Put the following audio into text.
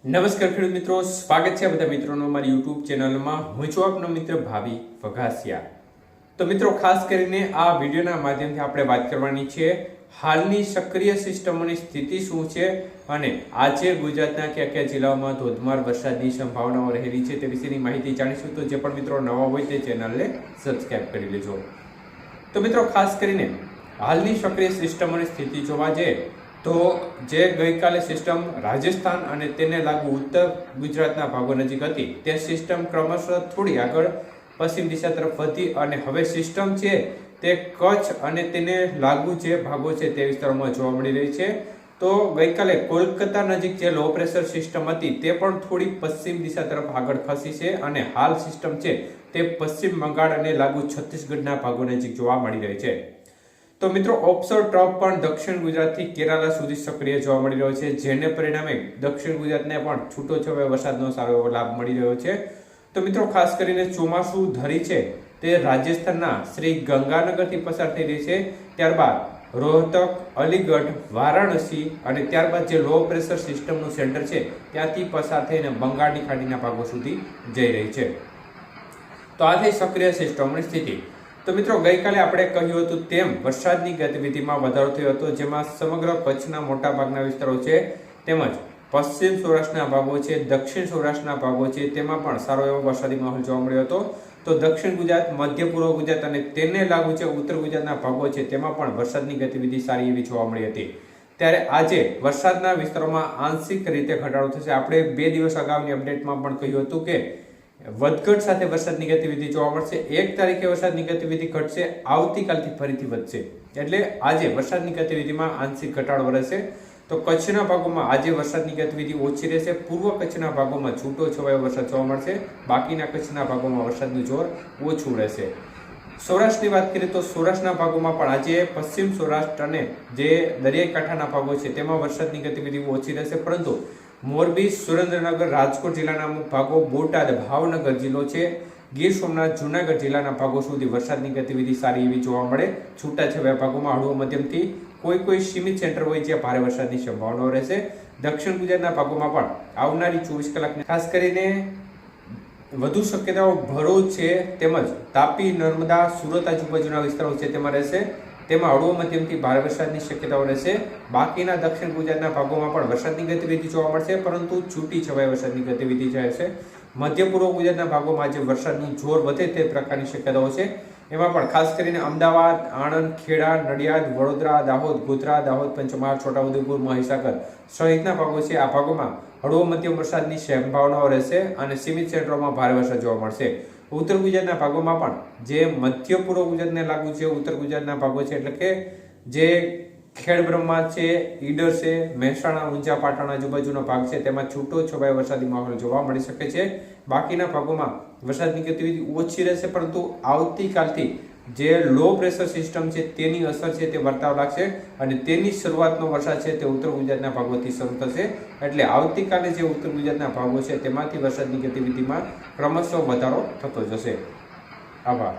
નમસ્કાર ખેડૂત મિત્રો, સ્વાગત છે બધા મિત્રોનો મારી યુટ્યુબ ચેનલમાં. હું છું આપનો મિત્ર ભાવિ વઘાસિયા. તો મિત્રો, ખાસ કરીને આ વિડીયોના માધ્યમથી આપણે વાત કરવાની છે હાલની સક્રિય સિસ્ટમોની સ્થિતિ શું છે અને આજે ગુજરાતના કયા કયા જિલ્લાઓમાં ધોધમાર વરસાદની સંભાવનાઓ રહેલી છે તે વિશેની માહિતી જાણીશું. તો જે પણ મિત્રો નવા હોય તે ચેનલને સબસ્ક્રાઇબ કરી લેજો. તો મિત્રો, ખાસ કરીને હાલની સક્રિય સિસ્ટમોની સ્થિતિ જોવા જઈએ તો જે ગઈકાલે સિસ્ટમ રાજસ્થાન અને તેને લાગુ ઉત્તર ગુજરાતના ભાગો નજીક હતી તે સિસ્ટમ ક્રમશઃ થોડી આગળ પશ્ચિમ દિશા તરફ વધી અને હવે સિસ્ટમ છે તે કચ્છ અને તેને લાગુ જે ભાગો છે તે વિસ્તારોમાં જોવા મળી રહી છે. તો ગઈકાલે કોલકાતા નજીક જે લો પ્રેશર સિસ્ટમ હતી તે પણ થોડી પશ્ચિમ દિશા તરફ આગળ ખસી છે અને હાલ સિસ્ટમ છે તે પશ્ચિમ બંગાળ અને લાગુ છત્તીસગઢના ભાગો નજીક જોવા મળી રહી છે. તો મિત્રો, ઓફશોર ટ્રફ પણ દક્ષિણ ગુજરાતથી કેરાલા સુધી સક્રિય જોવા મળી રહ્યો છે, જેને પરિણામે દક્ષિણ ગુજરાતને પણ છૂટોછવાયો વરસાદનો સારો એવો લાભ મળી રહ્યો છે. તો મિત્રો, ખાસ કરીને ચોમાસુ ધરી છે તે રાજસ્થાનના શ્રી ગંગાનગરથી પસાર થઈ રહી છે, ત્યારબાદ રોહતક, અલીગઢ, વારાણસી અને ત્યારબાદ જે લો પ્રેશર સિસ્ટમનું સેન્ટર છે ત્યાંથી પસાર થઈને બંગાળની ખાડીના ભાગો સુધી જઈ રહી છે. તો આ થઈ સક્રિય સિસ્ટમની સ્થિતિ. તો મિત્રો, ગઈકાલે આપણે કહ્યું હતું તેમ વરસાદની ગતિવિધિમાં વધારો થયો હતો, જેમાં સમગ્ર કચ્છના મોટા ભાગના વિસ્તારો છે તેમજ પશ્ચિમ સૌરાષ્ટ્રના ભાગો છે, દક્ષિણ સૌરાષ્ટ્રના ભાગો છે તેમાં પણ સારો એવો વરસાદી માહોલ જોવા મળ્યો હતો. તો દક્ષિણ ગુજરાત, મધ્ય પૂર્વ ગુજરાત અને તેને લાગુ છે ઉત્તર ગુજરાતના ભાગો છે તેમાં પણ વરસાદની ગતિવિધિ સારી એવી જોવા મળી હતી. ત્યારે આજે વરસાદના વિસ્તારોમાં આંશિક રીતે ઘટાડો થશે. આપણે 2 દિવસ અગાઉની અપડેટમાં પણ કહ્યું હતું કે વધઘટ સાથે વરસાદની ગતિવિધિ જોવા મળશે. 1 તારીખે વરસાદની ગતિવિધિ ઘટશે, આવતીકાલથી ફરીથી વધશે. એટલે આજે વરસાદની ગતિવિધિમાં આંશિક ઘટાડો રહેશે. તો કચ્છના ભાગોમાં આજે વરસાદની ગતિવિધિ ઓછી રહેશે. પૂર્વ કચ્છના ભાગોમાં છૂટો છવાયો વરસાદ જોવા મળશે. બાકીના કચ્છના ભાગોમાં વરસાદનું જોર ઓછું રહેશે. સૌરાષ્ટ્રની વાત કરીએ તો સૌરાષ્ટ્રના ભાગોમાં પણ આજે પશ્ચિમ સૌરાષ્ટ્ર અને જે દરિયાઈ કાંઠાના ભાગો છે તેમાં વરસાદની ગતિવિધિ ઓછી રહેશે, પરંતુ મોરબી, સુરેન્દ્રનગર, રાજકોટ જિલ્લાના અમુક ભાગો, બોટાદ, ભાવનગર જિલ્લો છે, ગીર સોમનાથ, જૂનાગઢ જિલ્લાના ભાગો સુધી વરસાદની ગતિવિધિ સારી એવી જોવા મળે. છૂટાછવાયા ભાગોમાં હળવો મધ્યમથી કોઈ સેન્ટર હોય જ્યાં ભારે વરસાદની સંભાવનાઓ રહેશે. દક્ષિણ ગુજરાતના ભાગોમાં પણ આવનારી 24 કલાકની ખાસ કરીને વધુ શક્યતાઓ ભરૂચ છે તેમજ તાપી, નર્મદા, સુરત આજુબાજુના વિસ્તારો છે તેમાં રહેશે. તેમાં હળવો મધ્યમથી ભારે વરસાદની શક્યતાઓ રહેશે. બાકીના દક્ષિણ ગુજરાતના ભાગોમાં પણ વરસાદની ગતિવિધિ જોવા મળશે, પરંતુ છૂટી છવાઈ વરસાદની ગતિવિધિ રહેશે. મધ્ય પૂર્વ ગુજરાતના ભાગોમાં આજે વરસાદનું જોર વધે તે પ્રકારની શક્યતાઓ છે. એમાં પણ ખાસ કરીને અમદાવાદ, આણંદ, ખેડા, નડિયાદ, વડોદરા, દાહોદ, ગોધરા, દાહોદ, પંચમહાલ, છોટાઉદેપુર, મહીસાગર સહિતના ભાગો છે. આ ભાગોમાં હળવો મધ્યમ વરસાદની સંભાવનાઓ રહેશે અને સીમિત ક્ષેત્રોમાં ભારે વરસાદ જોવા મળશે. ઉત્તર ગુજરાતના ભાગોમાં પણ જે મધ્ય પૂર્વ ગુજરાતને લાગુ છે ઉત્તર ગુજરાતના ભાગો છે, એટલે કે જે ખેડબ્રહ્મા છે, ઈડર છે, મહેસાણા, ઊંઝા, પાટણ આજુબાજુનો ભાગ છે તેમાં છૂટો છવાયો વરસાદી માહોલ જોવા મળી શકે છે. બાકીના ભાગોમાં વરસાદની ગતિવિધિ ઓછી રહેશે, પરંતુ આવતીકાલથી જે લો પ્રેશર સિસ્ટમ છે તેની અસર છે તે વર્તાવ લાગશે અને તેની શરૂઆતનો વરસાદ છે તે ઉત્તર ગુજરાતના ભાગોથી શરૂ થશે. એટલે આવતીકાલે જે ઉત્તર ગુજરાતના ભાગો છે તેમાંથી વરસાદની ગતિવિધિમાં ક્રમશઃ વધારો થતો જશે. આભાર.